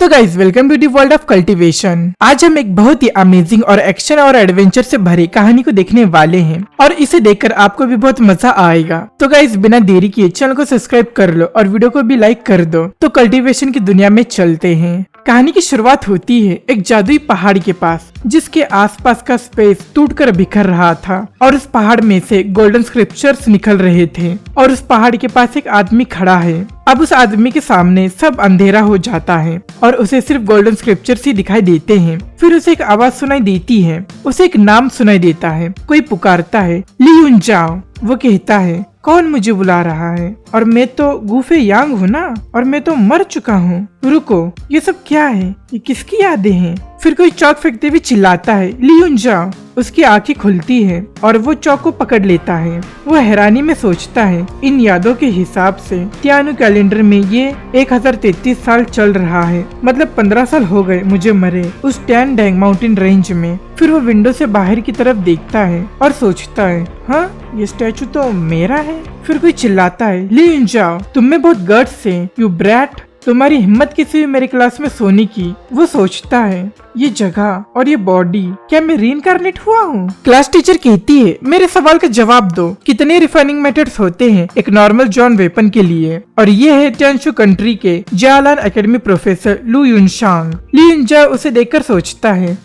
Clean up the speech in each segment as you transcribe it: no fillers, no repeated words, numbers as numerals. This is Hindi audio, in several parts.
तो guys welcome to the world of cultivation. आज हम एक बहुत ही अमेजिंग और एक्शन और एडवेंचर से भरी कहानी को देखने वाले हैं और इसे देखकर आपको भी बहुत मजा आएगा। तो गाइज बिना देरी किए चैनल को सब्सक्राइब कर लो और वीडियो को भी लाइक कर दो। तो कल्टीवेशन की दुनिया में चलते हैं। कहानी की शुरुआत होती है एक जादुई पहाड़ के पास, जिसके आसपास का स्पेस टूटकर बिखर रहा था और उस पहाड़ में से गोल्डन स्क्रिप्चर्स निकल रहे थे। और उस पहाड़ के पास एक आदमी खड़ा है। अब उस आदमी के सामने सब अंधेरा हो जाता है और उसे सिर्फ गोल्डन स्क्रिप्चर्स ही दिखाई देते हैं। फिर उसे एक आवाज सुनाई देती है, उसे एक नाम सुनाई देता है। कोई पुकारता है, ली युन जाओ। वो कहता है, कौन मुझे बुला रहा है? और मैं तो गुफे यांग हूँ ना, और मैं तो मर चुका हूँ। रुको, ये सब क्या है? ये किसकी यादें हैं? फिर कोई चौक फेंकते हुए चिल्लाता है, ली युन जाओ। उसकी आंखें खुलती है और वो चौक को पकड़ लेता है। वो हैरानी में सोचता है, इन यादों के हिसाब से तियानु कैलेंडर में ये 1033 साल चल रहा है। मतलब 15 साल हो गए मुझे मरे उस टैन डैंग माउंटेन रेंज में। फिर वो विंडो से बाहर की तरफ देखता है और सोचता है, हाँ ये स्टैचू तो मेरा है। फिर कोई चिल्लाता है, ली युन जाओ, तुम में बहुत गट्स है, यू ब्रैट। तुम्हारी हिम्मत किसी भी मेरी क्लास में सोने की। वो सोचता है, ये जगह और ये बॉडी, क्या मैं रीइंकार्नेट हुआ हूँ? क्लास टीचर कहती है, मेरे सवाल का जवाब दो। कितने रिफाइनिंग मेथड्स होते हैं एक नॉर्मल जॉन वेपन के लिए? और ये है टियानशु कंट्री के जियालान एकेडमी प्रोफेसर लू युनशांग। ली युनजा उसे देखकर सोचता है,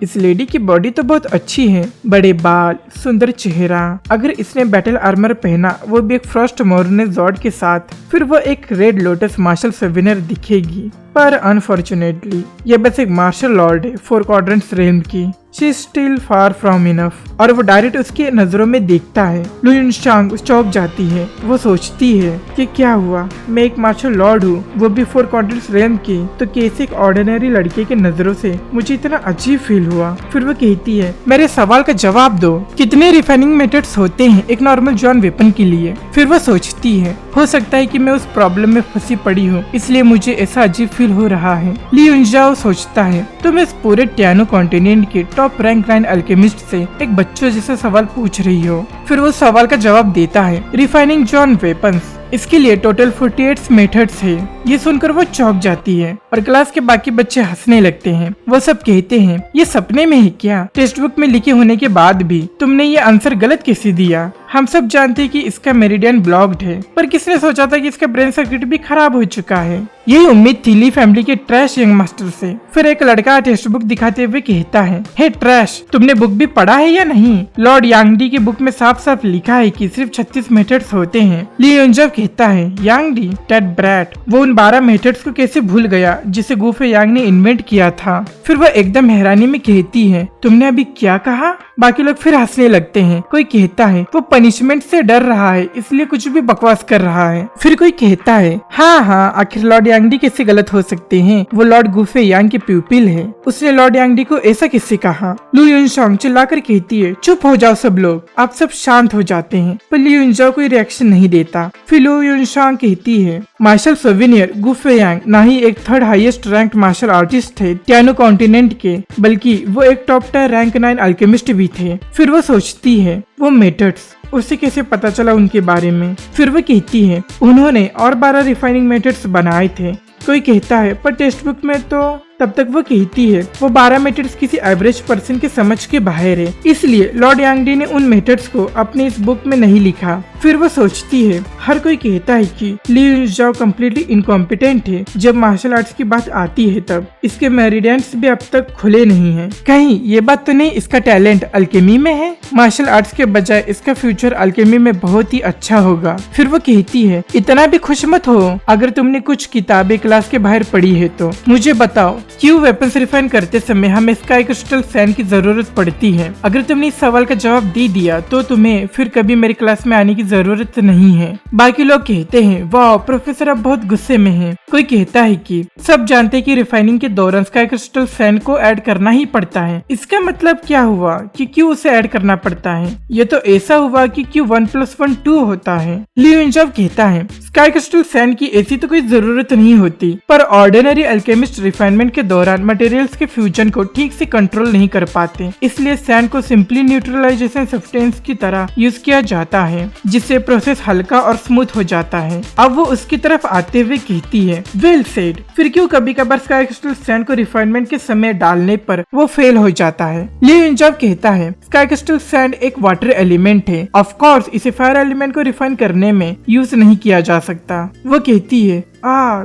इस लेडी की बॉडी तो बहुत अच्छी है, बड़े बाल, सुंदर चेहरा। अगर इसने बैटल आर्मर पहना, वो भी एक फ्रॉस्ट मोरने जॉर्ड के साथ, फिर वो एक रेड लोटस मार्शल सविनर दिखेगी। पर अनफॉर्चुनेटली ये बस एक मार्शल लॉर्ड है 4 क्वाड्रेंट्स रेल्म की। She is still far from enough. और वो डायरेक्ट उसके नजरों में देखता है। लू युनशांग चौंक जाती है। वो सोचती है कि क्या हुआ, मैं एक मार्शल लॉर्ड हूँ, वो भी 4 क्वाड्रेंट्स रेल्म की, तो कैसे एक ऑर्डिनरी लड़के के नजरों से मुझे इतना अजीब फील हुआ। फिर वो कहती है, मेरे सवाल का जवाब दो, कितने रिफाइनिंग मेथड्स होते हैं एक नॉर्मल जॉन वेपन के लिए? फिर वो सोचती है, हो सकता है कि मैं उस प्रॉब्लम में फंसी पड़ी हूँ, इसलिए मुझे ऐसा अजीब फील हो रहा है। ली युनजाओ सोचता है, तुम इस पूरे टियानु कॉन्टिनेंट के टॉप रैंक 9 अल्केमिस्ट से एक बच्चों जैसा सवाल पूछ रही हो। फिर वो सवाल का जवाब देता है, रिफाइनिंग जॉन वेपन्स, इसके लिए टोटल 48 मेथड्स है। ये सुनकर वो चौंक जाती है और क्लास के बाकी बच्चे हंसने लगते हैं। वो सब कहते हैं, ये सपने में है क्या? टेक्स्ट बुक में लिखे होने के बाद भी तुमने ये आंसर गलत कैसे दिया? हम सब जानते हैं कि इसका मेरिडियन ब्लॉक्ड है, पर किसने सोचा था कि इसका ब्रेन सर्किट भी खराब हो चुका है? यही उम्मीद थी ली फैमिली के ट्रैश यंग मास्टर से। फिर एक लड़का टेक्स्ट बुक दिखाते हुए कहता है, हे ट्रैश, तुमने बुक भी पढ़ा है या नहीं? लॉर्ड यांगडी की बुक में साफ साफ लिखा है कि सिर्फ 36 मेथड्स होते हैं। ली युनजाओ कहता है, यांगडी दैट ब्रैट, वो उन 12 मेथड्स को कैसे भूल गया जिसे गुफे यांग ने इन्वेंट किया था? फिर वह एकदम हैरानी में कहती है, तुमने अभी क्या कहा? बाकी लोग फिर हंसने लगते हैं। कोई कहता है, वो पनिशमेंट से डर रहा है इसलिए कुछ भी बकवास कर रहा है। फिर कोई कहता है, हाँ आखिर लॉर्ड यांगडी कैसे गलत हो सकते हैं? वो लॉर्ड गुफे यांग के प्यूपिल है, उसने लॉर्ड यांगडी को ऐसा किससे कहा? लू युनशांग चिल्लाकर कहती है, चुप हो जाओ सब लोग। आप सब शांत हो जाते हैं, पर ली युनजाओ कोई रिएक्शन नहीं देता। फिर लू युनशांग कहती है, मार्शल सोविनियर गुफे यांग ना ही एक 3rd highest rank martial artist थे टियानु कॉन्टिनेंट के, बल्कि वो एक टॉप 10 रैंक 9 अल्केमिस्ट भी थे। फिर वो सोचती है, वो मेथड्स उसे कैसे पता चला उनके बारे में? फिर वो कहती है, उन्होंने और 12 रिफाइनिंग मेथड्स बनाए थे। कोई कहता है, पर टेक्स्ट बुक में तो। तब तक वो कहती है, वो 12 मेथड्स किसी एवरेज पर्सन के समझ के बाहर है, इसलिए लॉर्ड यांगडी ने उन मेथड्स को अपनी इस बुक में नहीं लिखा। फिर वो सोचती है, हर कोई कहता है कि ली युनजाओ कम्प्लीटली इनकॉम्पिटेंट है जब मार्शल आर्ट्स की बात आती है। तब इसके मेरिडियंस भी अब तक खुले नहीं हैं। कहीं ये बात तो नहीं इसका टैलेंट अल्केमी में है? मार्शल आर्ट्स के बजाय इसका फ्यूचर अल्केमी में बहुत ही अच्छा होगा। फिर वो कहती है, इतना भी खुश मत हो, अगर तुमने कुछ किताबें क्लास के बाहर पढ़ी है तो मुझे बताओ, क्यों वेपन्स रिफाइन करते समय हमें स्काई क्रिस्टल सैंड की जरूरत पड़ती है? अगर तुमने इस सवाल का जवाब दे दिया तो तुम्हें फिर कभी मेरी क्लास में आने की जरूरत नहीं है। बाकी लोग कहते हैं, वाह प्रोफेसर अब बहुत गुस्से में है। कोई कहता है कि सब जानते हैं कि रिफाइनिंग के दौरान स्काई क्रिस्टल सैंड को ऐड करना ही पड़ता है। इसका मतलब क्या हुआ कि क्यों उसे ऐड करना पड़ता है? ये तो ऐसा हुआ कि क्यों 1+1 2 होता है। ली युनजाओ कहता है, स्काई क्रिस्टल सैंड की ऐसी तो कोई जरूरत नहीं होती, पर ऑर्डिनरी अल्केमिस्ट रिफाइनमेंट के दौरान मटेरियल्स के फ्यूजन को ठीक से कंट्रोल नहीं कर पाते, इसलिए सैंड को सिंपली न्यूट्रलाइजेशन सब्सटेंस की तरह यूज किया जाता है, जिससे प्रोसेस हल्का और स्मूथ हो जाता है। अब वो उसकी तरफ आते हुए कहती है, वेल सेड। फिर क्यों कभी कभार स्काई क्रिस्टल सैंड को रिफाइनमेंट के समय डालने पर वो फेल हो जाता है। लियो युनजाओ कहता है, स्काई क्रिस्टल सैंड एक वाटर एलिमेंट है, ऑफ कोर्स इसे फायर एलिमेंट को रिफाइन करने में यूज नहीं किया जा सकता। वो कहती है,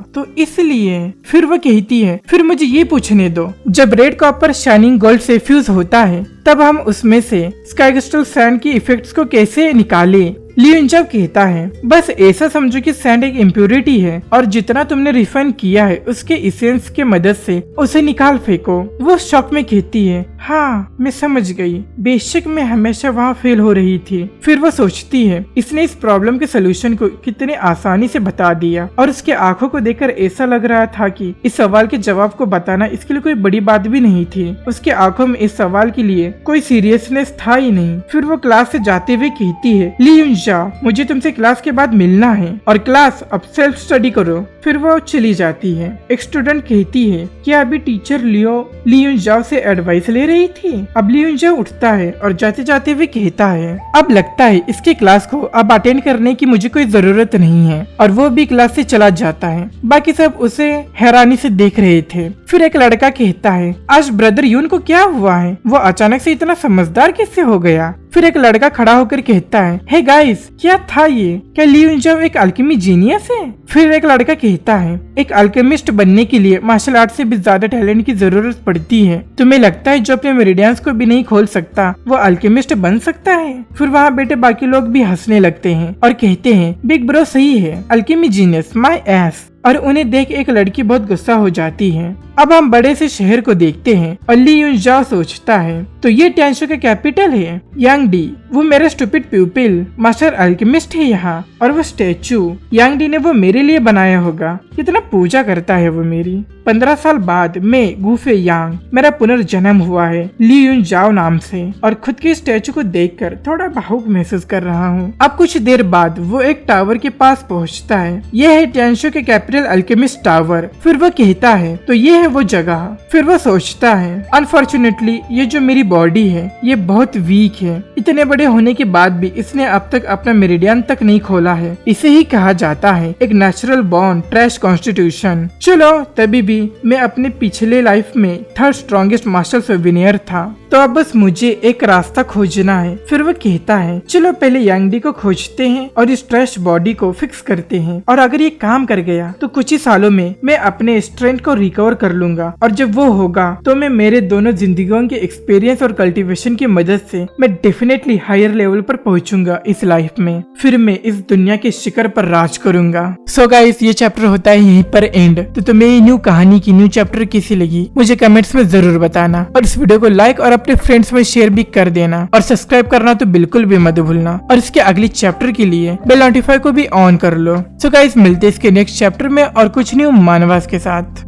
तो इसलिए। फिर वो कहती है, फिर मुझे ये पूछने दो, जब रेड कॉपर शाइनिंग गोल्ड से फ्यूज होता है तब हम उसमें से स्काई क्रिस्टल सैंड की इफेक्ट्स को कैसे निकाले। लियो युनजाओ कहता है, बस ऐसा समझो कि सैंड एक इम्प्योरिटी है और जितना तुमने रिफाइन किया है उसके इसेंस के मदद से उसे निकाल फेंको। वो शॉक में कहती है, हाँ मैं समझ गई, बेशक मैं हमेशा वहाँ फेल हो रही थी। फिर वो सोचती है, इसने इस प्रॉब्लम के सोल्यूशन को कितने आसानी से बता दिया और उसके आंखों को देखकर ऐसा लग रहा था कि इस सवाल के जवाब को बताना इसके लिए कोई बड़ी बात भी नहीं थी। उसके आंखों में इस सवाल के लिए कोई सीरियसनेस था ही नहीं। फिर वो क्लास से जाते हुए कहती है, लियो युनजाओ मुझे तुमसे क्लास के बाद मिलना है और क्लास अब सेल्फ स्टडी करो। फिर वो चली जाती है। एक स्टूडेंट कहती है, क्या अभी टीचर लियो युनजाओ से एडवाइस ले रही थी। अब लियो युनजाओ उठता है और जाते जाते हुए कहता है, अब लगता है इसके क्लास को अब अटेंड करने की मुझे कोई जरूरत नहीं है, और वो भी क्लास से चला जाता है। बाकी सब उसे हैरानी से देख रहे थे। फिर एक लड़का कहता है, आज ब्रदर यून को क्या हुआ है, वो अचानक से इतना समझदार कैसे हो गया। फिर एक लड़का खड़ा होकर कहता है, हे गाइस क्या था ये, क्या लियो युनजाओ एक अल्केमी जीनियस है। फिर एक लड़का कहता है, एक अल्केमिस्ट बनने के लिए मार्शल आर्ट से भी ज्यादा टैलेंट की जरूरत पड़ती है। तुम्हें लगता है जो अपने मेरिडियंस को भी नहीं खोल सकता वो अल्केमिस्ट बन सकता है। फिर वहाँ बैठे बाकी लोग भी हंसने लगते हैं और कहते हैं, बिग ब्रो सही है, अल्केमी जीनियस माय एस। और उन्हें देख एक लड़की बहुत गुस्सा हो जाती है। अब हम बड़े से शहर को देखते हैं और लियो युनजाओ सोचता है, तो ये टेंशो का कैपिटल है। यांग डी वो मेरा स्टूपिड प्यूपिल मास्टर अल्केमिस्ट है यहाँ, और वो स्टेचू यांग डी ने वो मेरे लिए बनाया होगा। कितना पूजा करता है वो मेरी। 15 साल बाद मैं गुफे यांग मेरा पुनर्जन्म हुआ है लियो युनजाओ नाम से, और खुद के स्टेचू को देखकर थोड़ा भावुक महसूस कर रहा हूँ। अब कुछ देर बाद वो एक टावर के पास पहुँचता है। यह है टेंशो के कैपिटल अल्केमिस्ट टावर। फिर वो कहता है, तो ये है वो जगह। फिर वो सोचता है, अनफॉर्चुनेटली ये जो मेरी बॉडी है ये बहुत वीक है। इतने बड़े होने के बाद भी इसने अब तक अपना मेरिडियन तक नहीं खोला है। इसे ही कहा जाता है एक नेचुरल बॉर्न ट्रैश कॉन्स्टिट्यूशन। चलो तभी भी मैं अपने पिछले लाइफ में थर्ड स्ट्रॉन्गेस्ट मार्शल सोविनियर था, तो अब बस मुझे एक रास्ता खोजना है। फिर वो कहता है, चलो पहले यांग डी को खोजते हैं और इस ट्रैश बॉडी को फिक्स करते हैं, और अगर ये काम कर गया तो कुछ ही सालों में मैं अपने स्ट्रेंथ को रिकवर कर लूंगा, और जब वो होगा तो मैं मेरे दोनों जिंदगियों के एक्सपीरियंस और कल्टीवेशन की मदद से मैं डेफिनेटली हायर लेवल पर पहुंचूंगा इस लाइफ में। फिर मैं इस दुनिया के शिखर पर राज करूंगा। सो गाइस ये चैप्टर होता है यहीं पर एंड। तो तुम्हें ये न्यू कहानी की न्यू चैप्टर कैसी लगी मुझे कमेंट्स में जरूर बताना, और इस वीडियो को लाइक और अपने फ्रेंड्स में शेयर भी कर देना, और सब्सक्राइब करना तो बिल्कुल भी मत भूलना, और इसके अगले चैप्टर के लिए बेल नोटिफाई को भी ऑन कर लो। सो गाइस मिलते हैं इसके नेक्स्ट चैप्टर में और कुछ न्यू मानवास के साथ।